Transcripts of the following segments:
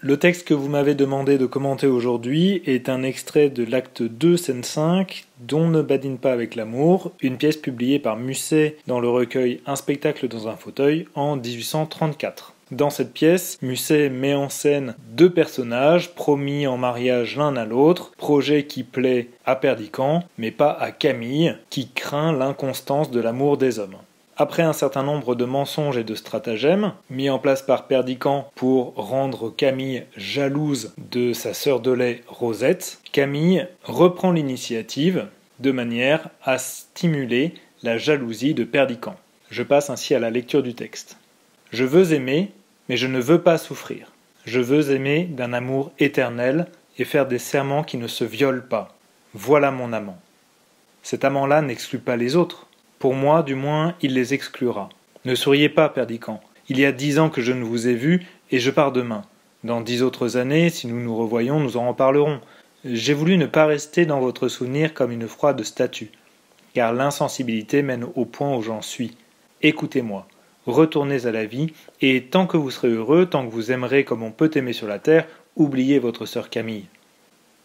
Le texte que vous m'avez demandé de commenter aujourd'hui est un extrait de l'acte 2, scène 5, dont ne badine pas avec l'amour, une pièce publiée par Musset dans le recueil Un spectacle dans un fauteuil en 1834. Dans cette pièce, Musset met en scène deux personnages promis en mariage l'un à l'autre, projet qui plaît à Perdiccas, mais pas à Camille, qui craint l'inconstance de l'amour des hommes. Après un certain nombre de mensonges et de stratagèmes, mis en place par Perdiccas pour rendre Camille jalouse de sa sœur de lait Rosette, Camille reprend l'initiative de manière à stimuler la jalousie de Perdiccas. Je passe ainsi à la lecture du texte. Je veux aimer, mais je ne veux pas souffrir. Je veux aimer d'un amour éternel et faire des serments qui ne se violent pas. Voilà mon amant. Cet amant-là n'exclut pas les autres. Pour moi, du moins, il les exclura. Ne souriez pas, Perdiccas. Il y a 10 ans que je ne vous ai vu, et je pars demain. Dans 10 autres années, si nous nous revoyons, nous en reparlerons. J'ai voulu ne pas rester dans votre souvenir comme une froide statue, car l'insensibilité mène au point où j'en suis. Écoutez-moi, retournez à la vie, et tant que vous serez heureux, tant que vous aimerez comme on peut aimer sur la terre, oubliez votre sœur Camille.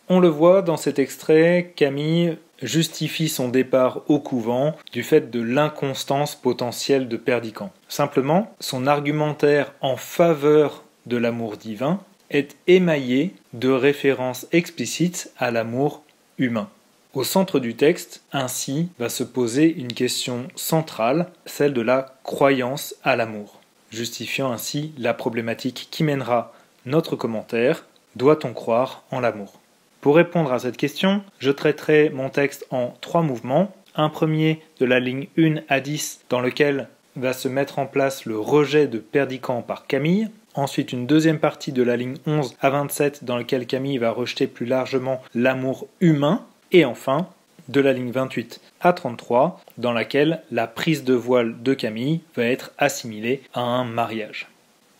On le voit dans cet extrait, Camille justifie son départ au couvent du fait de l'inconstance potentielle de Perdiccas. Simplement, son argumentaire en faveur de l'amour divin est émaillé de références explicites à l'amour humain. Au centre du texte, ainsi, va se poser une question centrale, celle de la croyance à l'amour, justifiant ainsi la problématique qui mènera notre commentaire « Doit-on croire en l'amour ?» Pour répondre à cette question, je traiterai mon texte en 3 mouvements. Un premier de la ligne 1 à 10 dans lequel va se mettre en place le rejet de Perdiccas par Camille. Ensuite une deuxième partie de la ligne 11 à 27 dans laquelle Camille va rejeter plus largement l'amour humain. Et enfin de la ligne 28 à 33 dans laquelle la prise de voile de Camille va être assimilée à un mariage.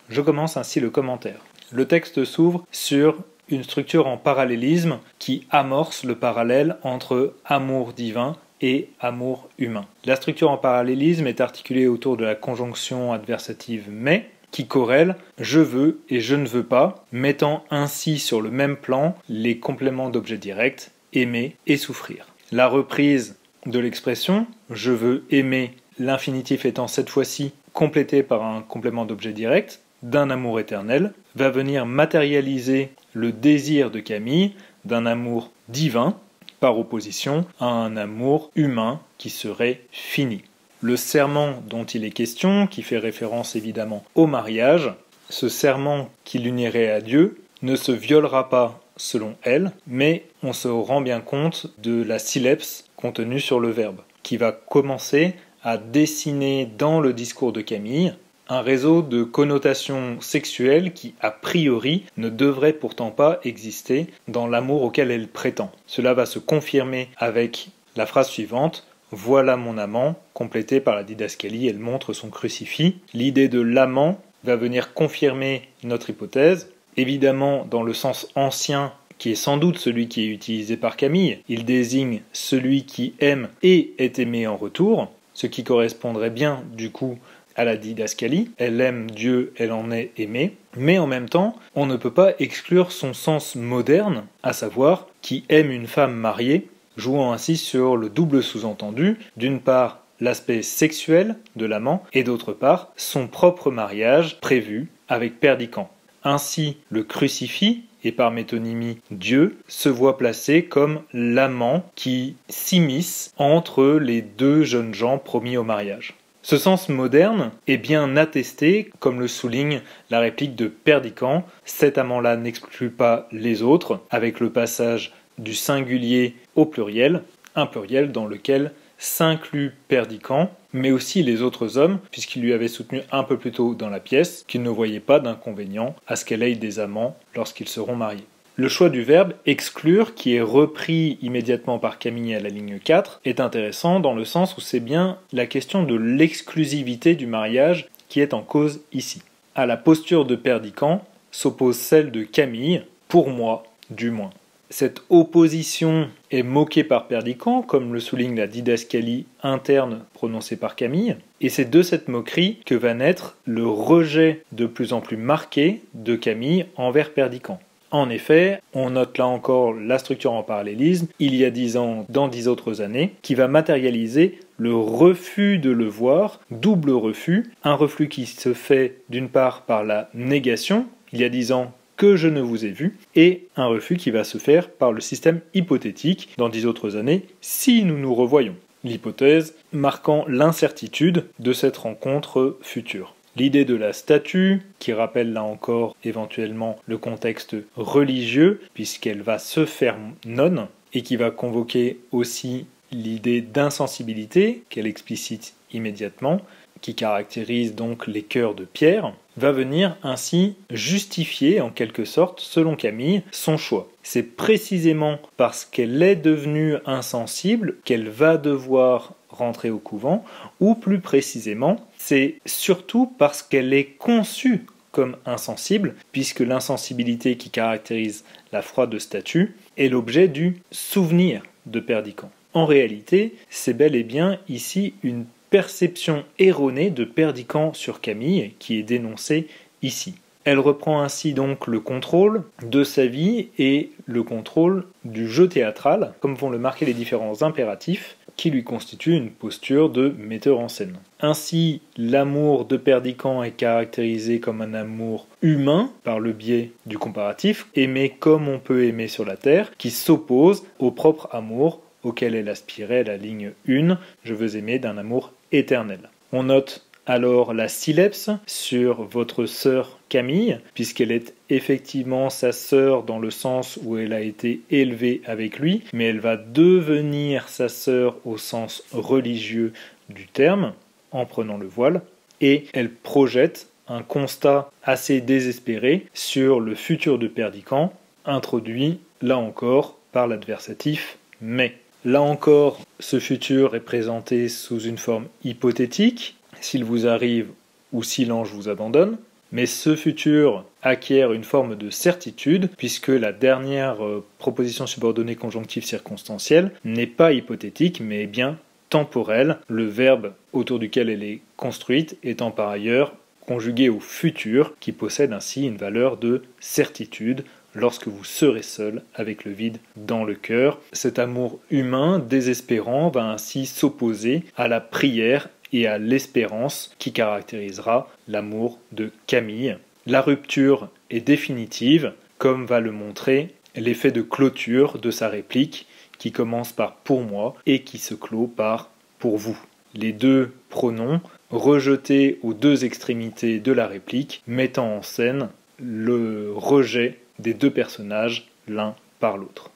Je commence ainsi le commentaire. Le texte s'ouvre sur une structure en parallélisme qui amorce le parallèle entre amour divin et amour humain. La structure en parallélisme est articulée autour de la conjonction adversative « mais » qui corrèle « je veux » et « je ne veux pas », mettant ainsi sur le même plan les compléments d'objet direct « aimer » et « souffrir ». La reprise de l'expression « je veux aimer », l'infinitif étant cette fois-ci complété par un complément d'objet direct, d'un amour éternel, va venir matérialiser le désir de Camille d'un amour divin, par opposition à un amour humain qui serait fini. Le serment dont il est question, qui fait référence évidemment au mariage, ce serment qui l'unirait à Dieu, ne se violera pas selon elle, mais on se rend bien compte de la sileps contenue sur le verbe, qui va commencer à dessiner dans le discours de Camille un réseau de connotations sexuelles qui, a priori, ne devrait pourtant pas exister dans l'amour auquel elle prétend. Cela va se confirmer avec la phrase suivante « Voilà mon amant », complétée par la didascalie « Elle montre son crucifix ». L'idée de l'amant va venir confirmer notre hypothèse, évidemment dans le sens ancien qui est sans doute celui qui est utilisé par Camille. Il désigne celui qui aime et est aimé en retour, ce qui correspondrait bien, du coup, à la didascalie, elle aime Dieu, elle en est aimée, mais en même temps, on ne peut pas exclure son sens moderne, à savoir qui aime une femme mariée, jouant ainsi sur le double sous-entendu, d'une part l'aspect sexuel de l'amant, et d'autre part son propre mariage prévu avec Perdiccas. Ainsi, le crucifix, et par métonymie Dieu, se voit placé comme l'amant qui s'immisce entre les deux jeunes gens promis au mariage. Ce sens moderne est bien attesté, comme le souligne la réplique de Perdiccas, cet amant-là n'exclut pas les autres, avec le passage du singulier au pluriel, un pluriel dans lequel s'inclut Perdiccas, mais aussi les autres hommes, puisqu'il lui avait soutenu un peu plus tôt dans la pièce qu'il ne voyait pas d'inconvénient à ce qu'elle ait des amants lorsqu'ils seront mariés. Le choix du verbe « exclure » qui est repris immédiatement par Camille à la ligne 4 est intéressant dans le sens où c'est bien la question de l'exclusivité du mariage qui est en cause ici. À la posture de Perdiccas s'oppose celle de Camille, pour moi du moins. Cette opposition est moquée par Perdiccas, comme le souligne la didascalie interne prononcée par Camille, et c'est de cette moquerie que va naître le rejet de plus en plus marqué de Camille envers Perdiccas. En effet, on note là encore la structure en parallélisme, il y a 10 ans, dans 10 autres années, qui va matérialiser le refus de le voir, double refus, un refus qui se fait d'une part par la négation, il y a 10 ans, que je ne vous ai vu, et un refus qui va se faire par le système hypothétique, dans 10 autres années, si nous nous revoyons. L'hypothèse marquant l'incertitude de cette rencontre future. L'idée de la statue, qui rappelle là encore éventuellement le contexte religieux, puisqu'elle va se faire nonne, et qui va convoquer aussi l'idée d'insensibilité, qu'elle explicite immédiatement, qui caractérise donc les cœurs de pierre, va venir ainsi justifier en quelque sorte, selon Camille, son choix. C'est précisément parce qu'elle est devenue insensible qu'elle va devoir rentrer au couvent, ou plus précisément, c'est surtout parce qu'elle est conçue comme insensible, puisque l'insensibilité qui caractérise la froide statue est l'objet du souvenir de Perdiccas. En réalité, c'est bel et bien ici une perception erronée de Perdiccas sur Camille qui est dénoncée ici. Elle reprend ainsi donc le contrôle de sa vie et le contrôle du jeu théâtral, comme vont le marquer les différents impératifs, qui lui constituent une posture de metteur en scène. Ainsi, l'amour de Perdiccas est caractérisé comme un amour humain, par le biais du comparatif, aimé comme on peut aimer sur la terre, qui s'oppose au propre amour auquel elle aspirait, la ligne 1, je veux aimer d'un amour éternel. On note alors la sileps sur votre sœur Camille, puisqu'elle est effectivement sa sœur dans le sens où elle a été élevée avec lui, mais elle va devenir sa sœur au sens religieux du terme, en prenant le voile, et elle projette un constat assez désespéré sur le futur de Perdiccas, introduit, là encore, par l'adversatif « mais ». Là encore, ce futur est présenté sous une forme hypothétique, s'il vous arrive ou si l'ange vous abandonne, mais ce futur acquiert une forme de certitude, puisque la dernière proposition subordonnée conjonctive circonstancielle n'est pas hypothétique, mais bien temporelle, le verbe autour duquel elle est construite étant par ailleurs conjugué au futur, qui possède ainsi une valeur de certitude, lorsque vous serez seul avec le vide dans le cœur. Cet amour humain, désespérant, va ainsi s'opposer à la prière et à l'espérance qui caractérisera l'amour de Camille. La rupture est définitive, comme va le montrer l'effet de clôture de sa réplique, qui commence par « pour moi » et qui se clôt par « pour vous ». Les deux pronoms rejetés aux deux extrémités de la réplique, mettant en scène le rejet des deux personnages l'un par l'autre.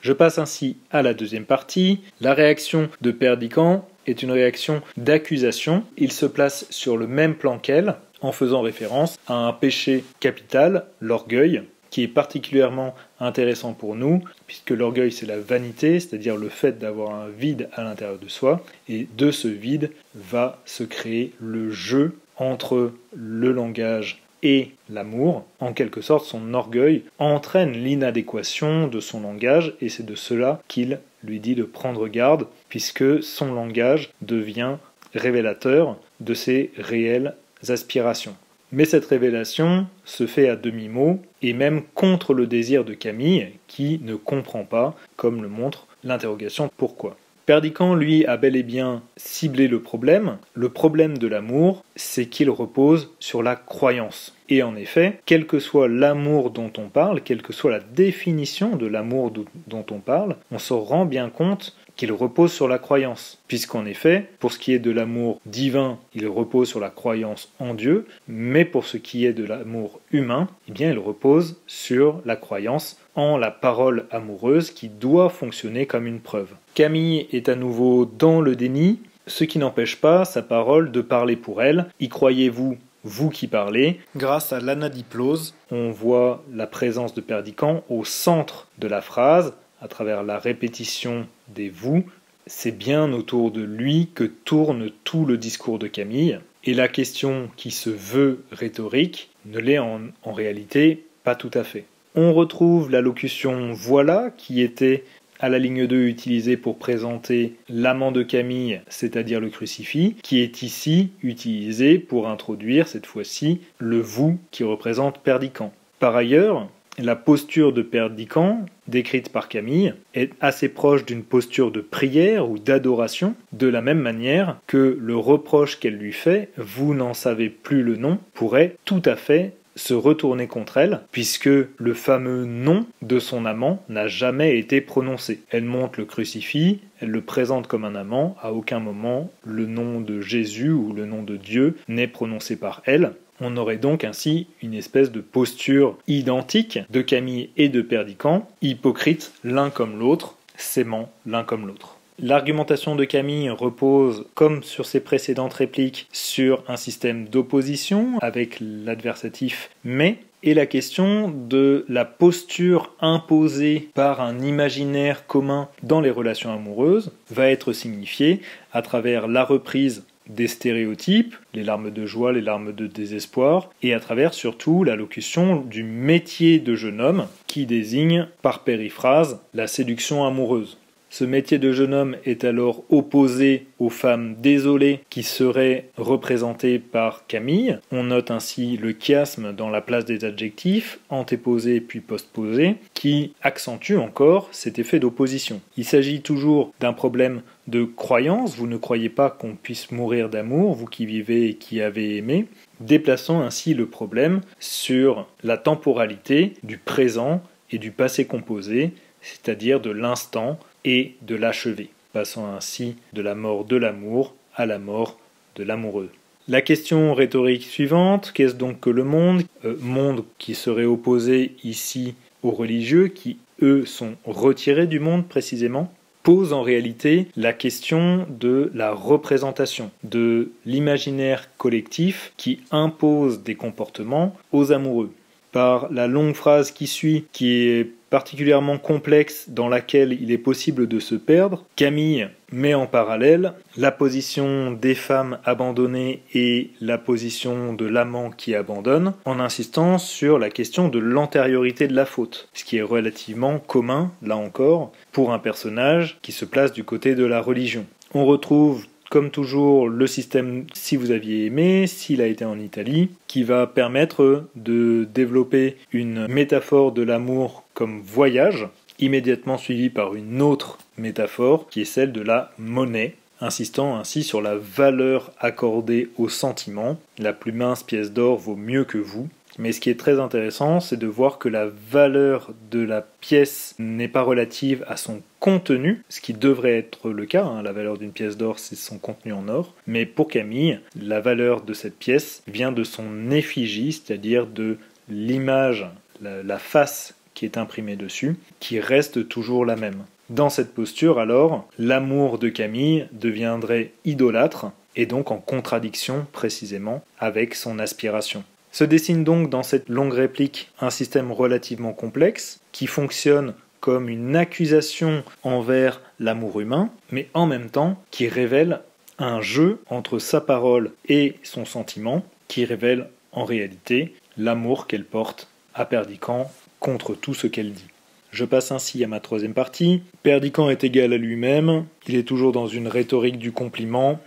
Je passe ainsi à la deuxième partie. La réaction de Perdiccas est une réaction d'accusation. Il se place sur le même plan qu'elle, en faisant référence à un péché capital, l'orgueil, qui est particulièrement intéressant pour nous, puisque l'orgueil c'est la vanité, c'est-à-dire le fait d'avoir un vide à l'intérieur de soi, et de ce vide va se créer le jeu entre le langage et l'amour. En quelque sorte, son orgueil entraîne l'inadéquation de son langage, et c'est de cela qu'il lui dit de prendre garde, puisque son langage devient révélateur de ses réelles aspirations. Mais cette révélation se fait à demi-mot, et même contre le désir de Camille, qui ne comprend pas, comme le montre l'interrogation « pourquoi ?». Perdiccas, lui, a bel et bien ciblé le problème. Le problème de l'amour, c'est qu'il repose sur la croyance. Et en effet, quel que soit l'amour dont on parle, quelle que soit la définition de l'amour dont on parle, on se rend bien compte qu'il repose sur la croyance. Puisqu'en effet, pour ce qui est de l'amour divin, il repose sur la croyance en Dieu, mais pour ce qui est de l'amour humain, eh bien, il repose sur la croyance en la parole amoureuse qui doit fonctionner comme une preuve. Camille est à nouveau dans le déni, ce qui n'empêche pas sa parole de parler pour elle. Y croyez-vous, vous qui parlez? Grâce à l'anadiplose, on voit la présence de Perdiccas au centre de la phrase, à travers la répétition des « vous ». C'est bien autour de lui que tourne tout le discours de Camille, et la question qui se veut rhétorique ne l'est en réalité pas tout à fait. On retrouve la locution « voilà » qui était à la ligne 2 utilisée pour présenter l'amant de Camille, c'est-à-dire le crucifix, qui est ici utilisée pour introduire cette fois-ci le « vous » qui représente Perdiccas. Par ailleurs, la posture de Perdiccas, décrite par Camille, est assez proche d'une posture de prière ou d'adoration, de la même manière que le reproche qu'elle lui fait « vous n'en savez plus le nom » pourrait tout à fait se retourner contre elle, puisque le fameux nom de son amant n'a jamais été prononcé. Elle monte le crucifix, elle le présente comme un amant, à aucun moment le nom de Jésus ou le nom de Dieu n'est prononcé par elle. On aurait donc ainsi une espèce de posture identique de Camille et de Perdiccas, hypocrites l'un comme l'autre, s'aimant l'un comme l'autre. L'argumentation de Camille repose, comme sur ses précédentes répliques, sur un système d'opposition avec l'adversatif « mais » et la question de la posture imposée par un imaginaire commun dans les relations amoureuses va être signifiée à travers la reprise des stéréotypes, les larmes de joie, les larmes de désespoir, et à travers surtout la locution du métier de jeune homme qui désigne par périphrase la séduction amoureuse. Ce métier de jeune homme est alors opposé aux femmes désolées qui seraient représentées par Camille. On note ainsi le chiasme dans la place des adjectifs, antéposés puis postposés, qui accentue encore cet effet d'opposition. Il s'agit toujours d'un problème de croyance, vous ne croyez pas qu'on puisse mourir d'amour, vous qui vivez et qui avez aimé, déplaçant ainsi le problème sur la temporalité du présent et du passé composé, c'est-à-dire de l'instant et de l'achevé, passant ainsi de la mort de l'amour à la mort de l'amoureux. La question rhétorique suivante, qu'est-ce donc que le monde ? Monde qui serait opposé ici aux religieux, qui eux sont retirés du monde précisément, pose en réalité la question de la représentation, de l'imaginaire collectif qui impose des comportements aux amoureux. Par la longue phrase qui suit, qui est particulièrement complexe, dans laquelle il est possible de se perdre, Camille met en parallèle la position des femmes abandonnées et la position de l'amant qui abandonne, en insistant sur la question de l'antériorité de la faute, ce qui est relativement commun, là encore, pour un personnage qui se place du côté de la religion. On retrouve comme toujours, le système « si vous aviez aimé », s'il a été en Italie, qui va permettre de développer une métaphore de l'amour comme voyage, immédiatement suivie par une autre métaphore, qui est celle de la monnaie, insistant ainsi sur la valeur accordée au sentiment. La plus mince pièce d'or vaut mieux que vous. Mais ce qui est très intéressant, c'est de voir que la valeur de la pièce n'est pas relative à son contenu, ce qui devrait être le cas, la valeur d'une pièce d'or c'est son contenu en or, mais pour Camille, la valeur de cette pièce vient de son effigie, c'est-à-dire de l'image, la face qui est imprimée dessus, qui reste toujours la même. Dans cette posture alors, l'amour de Camille deviendrait idolâtre, et donc en contradiction précisément avec son aspiration. Se dessine donc dans cette longue réplique un système relativement complexe qui fonctionne comme une accusation envers l'amour humain, mais en même temps qui révèle un jeu entre sa parole et son sentiment, qui révèle en réalité l'amour qu'elle porte à Perdiccas contre tout ce qu'elle dit. Je passe ainsi à ma troisième partie. Perdiccas est égal à lui-même, il est toujours dans une rhétorique du compliment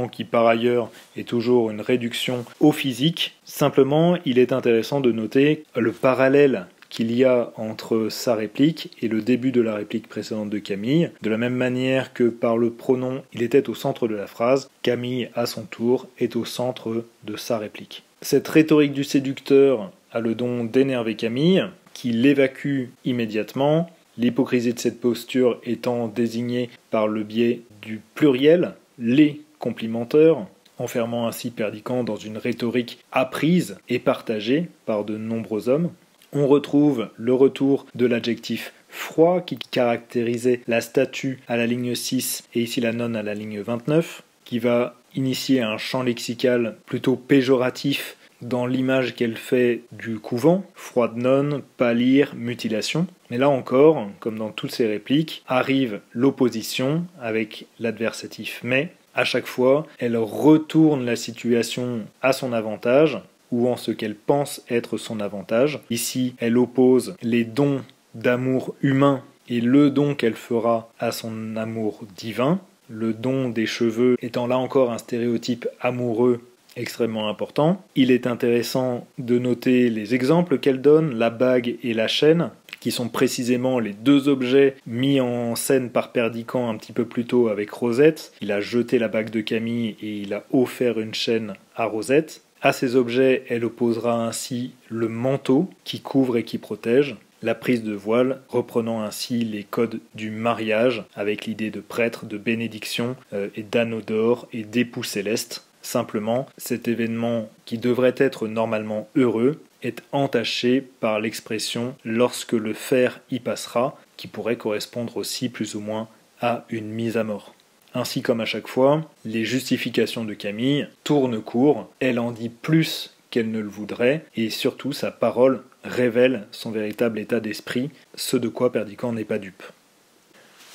qui par ailleurs est toujours une réduction au physique. Simplement, il est intéressant de noter le parallèle qu'il y a entre sa réplique et le début de la réplique précédente de Camille. De la même manière que par le pronom, il était au centre de la phrase, Camille, à son tour, est au centre de sa réplique. Cette rhétorique du séducteur a le don d'énerver Camille, qui l'évacue immédiatement, l'hypocrisie de cette posture étant désignée par le biais du pluriel, les complimenteurs, enfermant ainsi Perdiccas dans une rhétorique apprise et partagée par de nombreux hommes. On retrouve le retour de l'adjectif froid qui caractérisait la statue à la ligne 6 et ici la nonne à la ligne 29, qui va initier un champ lexical plutôt péjoratif dans l'image qu'elle fait du couvent, froide nonne, pâlir, mutilation. Mais là encore, comme dans toutes ces répliques, arrive l'opposition avec l'adversatif mais. À chaque fois, elle retourne la situation à son avantage ou en ce qu'elle pense être son avantage. Ici, elle oppose les dons d'amour humain et le don qu'elle fera à son amour divin. Le don des cheveux étant là encore un stéréotype amoureux extrêmement important. Il est intéressant de noter les exemples qu'elle donne, la bague et la chaîne, qui sont précisément les deux objets mis en scène par Perdiccas un petit peu plus tôt avec Rosette. Il a jeté la bague de Camille et il a offert une chaîne à Rosette. À ces objets, elle opposera ainsi le manteau qui couvre et qui protège, la prise de voile, reprenant ainsi les codes du mariage avec l'idée de prêtre, de bénédiction et d'anneau d'or et d'époux céleste. Simplement, cet événement qui devrait être normalement heureux est entaché par l'expression « lorsque le fer y passera », qui pourrait correspondre aussi plus ou moins à une mise à mort. Ainsi comme à chaque fois, les justifications de Camille tournent court, elle en dit plus qu'elle ne le voudrait, et surtout sa parole révèle son véritable état d'esprit, ce de quoi Perdiccas n'est pas dupe.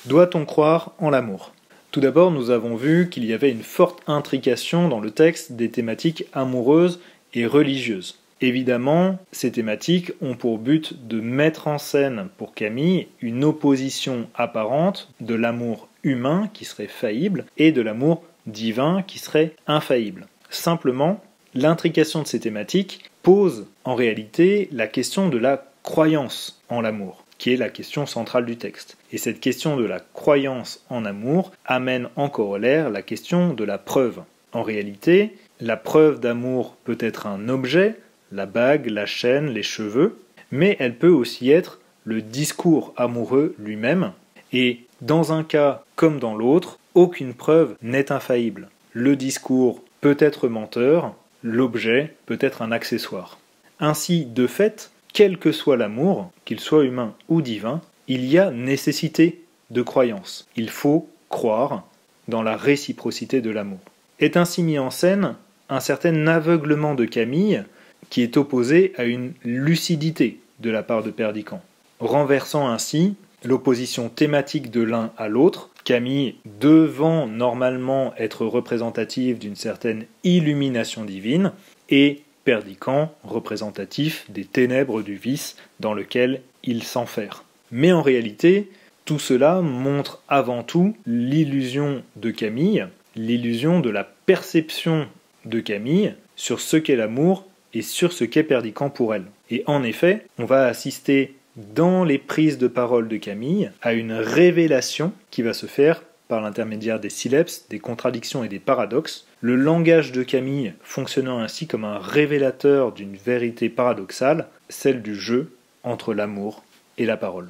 Doit-on croire en l'amour ? Tout d'abord, nous avons vu qu'il y avait une forte intrication dans le texte des thématiques amoureuses et religieuses. Évidemment, ces thématiques ont pour but de mettre en scène pour Camille une opposition apparente de l'amour humain qui serait faillible et de l'amour divin qui serait infaillible. Simplement, l'intrication de ces thématiques pose en réalité la question de la croyance en l'amour, qui est la question centrale du texte. Et cette question de la croyance en amour amène en corollaire la question de la preuve. En réalité, la preuve d'amour peut être un objet, la bague, la chaîne, les cheveux, mais elle peut aussi être le discours amoureux lui-même. Et dans un cas comme dans l'autre, aucune preuve n'est infaillible. Le discours peut être menteur, l'objet peut être un accessoire. Ainsi, de fait, quel que soit l'amour, qu'il soit humain ou divin, il y a nécessité de croyance. Il faut croire dans la réciprocité de l'amour. Est ainsi mis en scène un certain aveuglement de Camille qui est opposé à une lucidité de la part de Perdiccas, renversant ainsi l'opposition thématique de l'un à l'autre, Camille devant normalement être représentative d'une certaine illumination divine, et Perdiccas représentatif des ténèbres du vice dans lequel il s'enferre. Mais en réalité, tout cela montre avant tout l'illusion de Camille, l'illusion de la perception de Camille sur ce qu'est l'amour et sur ce qu'est Perdiccas pour elle. Et en effet, on va assister dans les prises de parole de Camille à une révélation qui va se faire par l'intermédiaire des syllabes, des contradictions et des paradoxes, le langage de Camille fonctionnant ainsi comme un révélateur d'une vérité paradoxale, celle du jeu entre l'amour et la parole.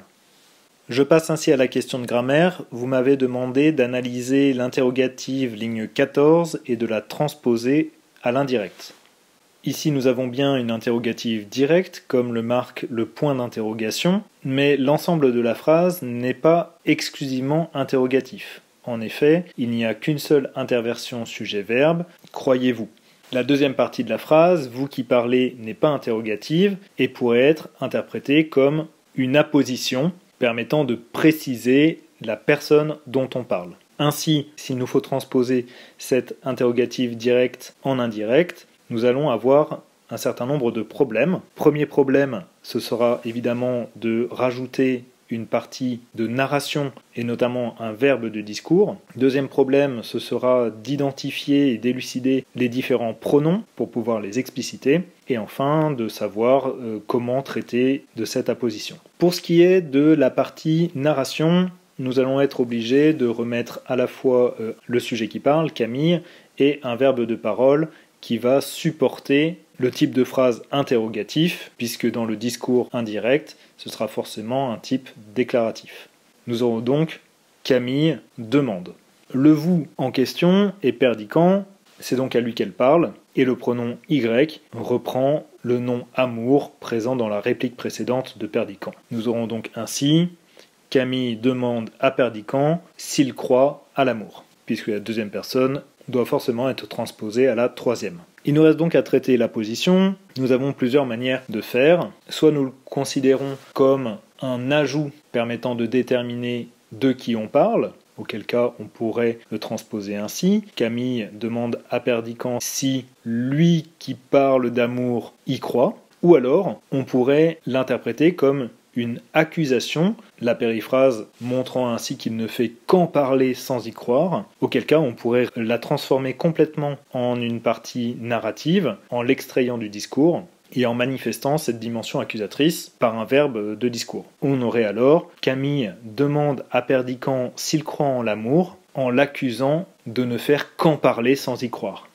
Je passe ainsi à la question de grammaire. Vous m'avez demandé d'analyser l'interrogative ligne 14 et de la transposer à l'indirect. Ici, nous avons bien une interrogative directe, comme le marque le point d'interrogation, mais l'ensemble de la phrase n'est pas exclusivement interrogatif. En effet, il n'y a qu'une seule interversion sujet-verbe, croyez-vous. La deuxième partie de la phrase, vous qui parlez, n'est pas interrogative et pourrait être interprétée comme une apposition permettant de préciser la personne dont on parle. Ainsi, s'il nous faut transposer cette interrogative directe en indirect, nous allons avoir un certain nombre de problèmes. Premier problème, ce sera évidemment de rajouter une partie de narration et notamment un verbe de discours. Deuxième problème, ce sera d'identifier et d'élucider les différents pronoms pour pouvoir les expliciter. Et enfin, de savoir comment traiter de cette apposition. Pour ce qui est de la partie narration, nous allons être obligés de remettre à la fois le sujet qui parle, Camille, et un verbe de parole qui va supporter le type de phrase interrogatif, puisque dans le discours indirect, ce sera forcément un type déclaratif. Nous aurons donc Camille demande. Le vous en question est Perdiccas, c'est donc à lui qu'elle parle, et le pronom Y reprend le nom amour présent dans la réplique précédente de Perdiccas. Nous aurons donc ainsi Camille demande à Perdiccas s'il croit à l'amour, puisque la deuxième personne doit forcément être transposée à la troisième. Il nous reste donc à traiter la position. Nous avons plusieurs manières de faire. Soit nous le considérons comme un ajout permettant de déterminer de qui on parle. auquel cas on pourrait le transposer ainsi. Camille demande à Perdiccas si lui qui parle d'amour y croit, ou alors on pourrait l'interpréter comme une accusation, la périphrase montrant ainsi qu'il ne fait qu'en parler sans y croire, auquel cas on pourrait la transformer complètement en une partie narrative, en l'extrayant du discours, et en manifestant cette dimension accusatrice par un verbe de discours. On aurait alors Camille demande à Perdiccas s'il croit en l'amour, en l'accusant de ne faire qu'en parler sans y croire.